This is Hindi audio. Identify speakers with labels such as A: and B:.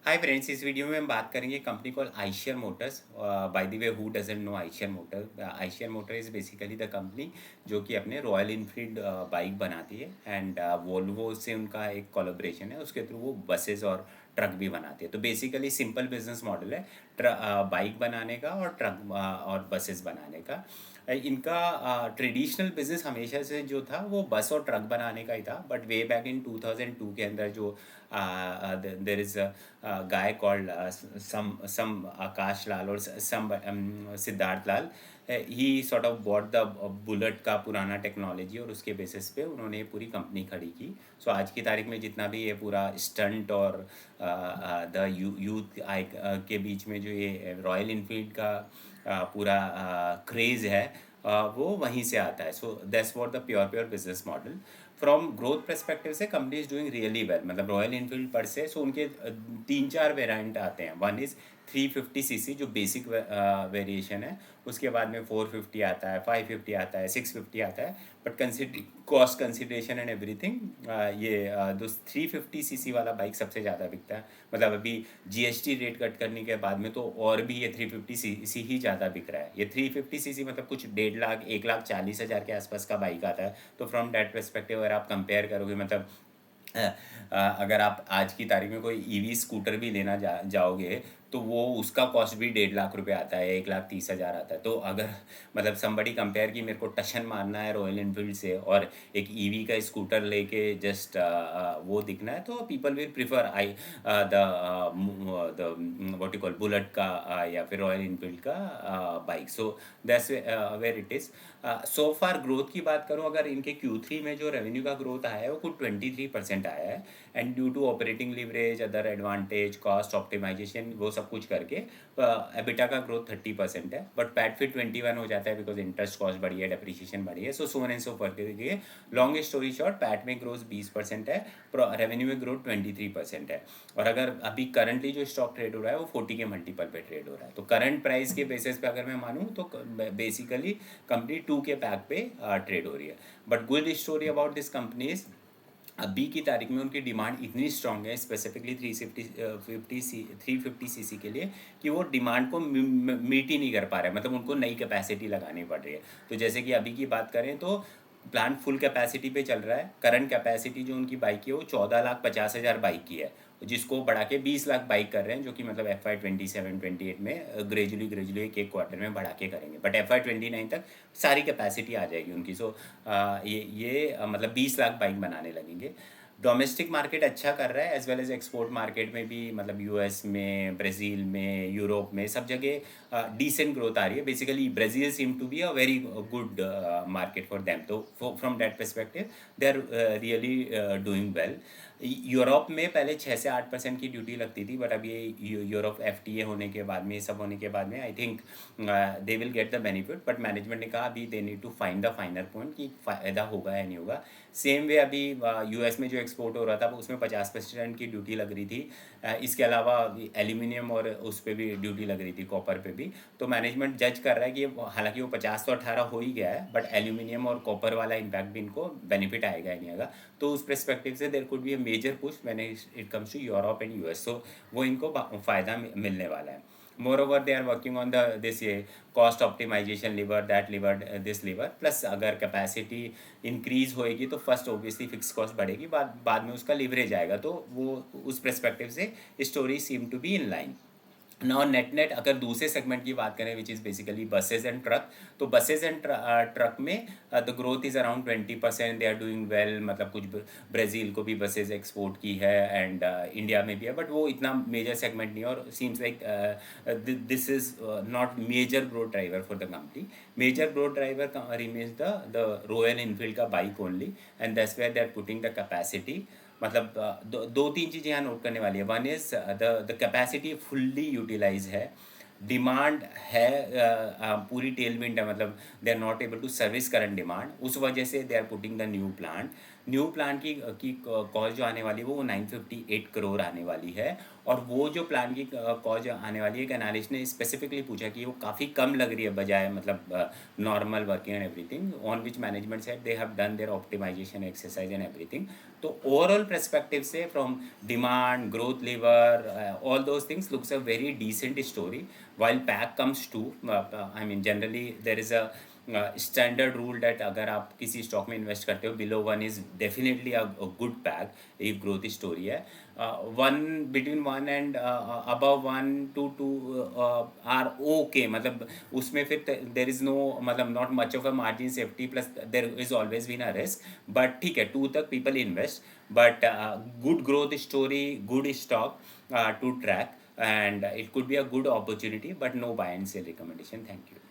A: हाय फ्रेंड्स, इस वीडियो में हम बात करेंगे company call Eicher motors. By the way, who doesn't know Eicher motor? Eicher motor is basically the company जो कि अपने रॉयल इनफील्ड बाइक बनाती है एंड वोल्वो से उनका एक कोलैबोरेशन है। उसके थ्रू वो बसेस और ट्रक भी बनाती है। तो बेसिकली सिंपल बिजनेस मॉडल है बाइक बनाने का और ट्रक और बसेस बनाने का। इनका ट्रेडिशनल बिजनेस हमेशा से जो था वो बस और ट्रक बनाने का ही था, बट वे बैक इन 2002 के अंदर जो there is guy called some Akash Lal or some Siddharth Lal. He sort of bought the bullet का पुराना टेक्नोलॉजी और उसके बेसिस पे उन्होंने ये पूरी कंपनी खड़ी की। सो आज की तारीख में जितना भी ये पूरा स्टंट और द यूथ के बीच में जो ये रॉयल इनफील्ड का पूरा क्रेज़ है, वो वहीं से आता है। So that's what the pure pure business model. From growth perspective से company is doing really well. मतलब रॉयल इनफील्ड पर से सो उनके तीन चार वेरिएंट आते हैं। वन इज़ 350 सीसी जो बेसिक वेरिएशन है, उसके बाद में 450 आता है, 550 आता है, 650 आता है। But cost consideration and everything, ये 350 सीसी वाला बाइक सबसे ज़्यादा बिकता है। मतलब अभी जीएसटी रेट कट करने के बाद में तो और भी ये 350 सीसी ही ज़्यादा बिक रहा है। ये 350 सीसी मतलब कुछ 1.5 लाख 1,40,000 के आसपास का बाइक आता है। तो फ्रॉम डैट परस्पेक्टिव अगर आप कंपेयर करोगे, मतलब अगर आप आज की तारीख में कोई ईवी स्कूटर भी लेना जाओगे तो वो उसका कॉस्ट भी 1.5 लाख रुपए आता है, 1,30,000 आता है। तो अगर मतलब समबडी कंपेयर की मेरे को टशन मारना है रॉयल इनफील्ड से और एक ईवी का स्कूटर लेके जस्ट वो दिखना है, तो people will prefer the what you call bullet का या फिर रॉयल इनफील्ड का bike. So that's where it is. So far growth की बात करूं, अगर इनके Q3 में जो रेवेन्यू का ग्रोथ आया है वो कुछ 23% आया है। And due to operating leverage, other advantage, cost optimisation, वो सब कुछ करके एबिटा का ग्रोथ 30% है। बट पैट फिर 21 हो जाता है बिकॉज इंटरेस्ट कॉस्ट बढ़ी है, डेप्रिसिएशन बढ़ी है। सो एंड सो करके लॉन्ग स्टोरी शॉर्ट, पैट में ग्रोथ 20% है, रेवेन्यू में ग्रोथ 23% है। और अगर अभी करंटली जो स्टॉक ट्रेड हो रहा है वो 40 के मल्टीपल पे ट्रेड हो रहा है। तो करंट प्राइस के बेसिस पे अगर मैं मानूँ तो बेसिकली कंपनी 2 के पैक पे ट्रेड हो रही है। But good story about this company is अभी की तारीख में उनकी डिमांड इतनी स्ट्रांग है, स्पेसिफिकली 350 सीसी के लिए, कि वो डिमांड को मीट ही नहीं कर पा रहे। मतलब उनको नई कैपेसिटी लगानी पड़ रही है। तो जैसे कि अभी की बात करें तो प्लांट फुल कैपेसिटी पे चल रहा है। करंट कैपेसिटी जो उनकी बाइक की है वो 14,50,000 बाइक की है, जिसको बढ़ा के 20 लाख बाइक कर रहे हैं, जो कि मतलब FY 27-28 में ग्रेजुअली एक एक क्वार्टर में बढ़ा के करेंगे। बट FY 29 तक सारी कैपेसिटी आ जाएगी उनकी। सो मतलब 20 लाख बाइक बनाने लगेंगे। डोमेस्टिक मार्केट अच्छा कर रहा है as well as export market में भी, मतलब यूएस में, ब्राज़ील में, यूरोप में, सब जगह डिसेंट ग्रोथ आ रही है। Basically Brazil seem to be a very good market for them. तो from that perspective they are really doing well. Europe में पहले 6 से 8% की ड्यूटी लगती थी, बट अभी यूरोप FTA होने के बाद में, ये सब होने के बाद में, I think they will get the benefit. But management ने कहा अभी they need to find the final point कि फ़ायदा होगा या नहीं होगा। सेम वे अभी यूएस में जो एक्सपोर्ट हो रहा था उसमें 50% की ड्यूटी लग रही थी। इसके अलावा एल्यूमिनियम और उस पर भी ड्यूटी लग रही थी, कॉपर पे भी। तो मैनेजमेंट जज कर रहा है कि हालांकि वो 50 तो 18 हो ही गया है, बट एल्यूमिनियम और कॉपर वाला इम्पैक्ट भी इनको बेनिफिट आएगा या नहीं आएगा। तो उस परस्पेक्टिव से there could be a major push when it comes to Europe and US. So वो इनको फ़ायदा मिलने वाला है। Moreover, they are working on the this cost optimization lever, that lever, this lever, plus अगर कैपेसिटी इंक्रीज होएगी तो फर्स्ट ऑब्वियसली फिक्स कॉस्ट बढ़ेगी, बाद में उसका लिवरेज आएगा। तो वो उस परस्पेक्टिव से story seem to be in line. Now net अगर दूसरे सेगमेंट की बात करें which is basically buses and truck, तो बसेज एंड ट्रक में the growth is around 20%। They are doing well. मतलब कुछ ब्राज़ील को भी बसेज एक्सपोर्ट की है एंड इंडिया में भी है, बट वो इतना मेजर सेगमेंट नहीं है। और seems like this is not major growth driver for the company. Major growth driver remains the Royal Enfield का bike only, and that's where they are putting the capacity. मतलब दो तीन चीज़ें यहाँ नोट करने वाली है। One is the capacity fully utilize है, डिमांड है, पूरी टेलविंड है। मतलब they are not able to service current demand, उस वजह से they are putting the new plant. New plan की कॉस्ट जो आने वाली है वो 958 करोड़ आने वाली है। और वो जो प्लान की कॉस्ट आने वाली है, एक एनालिस्ट ने स्पेसिफिकली पूछा कि वो काफ़ी कम लग रही है बजाय मतलब normal working and everything, on which management said they have done their optimisation exercise and everything. तो ओवरऑल परस्पेक्टिव से from demand growth lever all those things looks a very decent story. while pack comes to I mean generally there is a standard rule that अगर आप किसी स्टॉक में इन्वेस्ट करते हो below one is definitely a good pack, एक ग्रोथ स्टोरी है। One between one and above one to two are okay, मतलब उसमें फिर देर इज़ नो मतलब not much of a margin safety plus there is always been a risk. But ठीक है, टू तक people invest, but good growth story, good stock to track, and it could be a good opportunity, but no buy and sell recommendation. Thank you.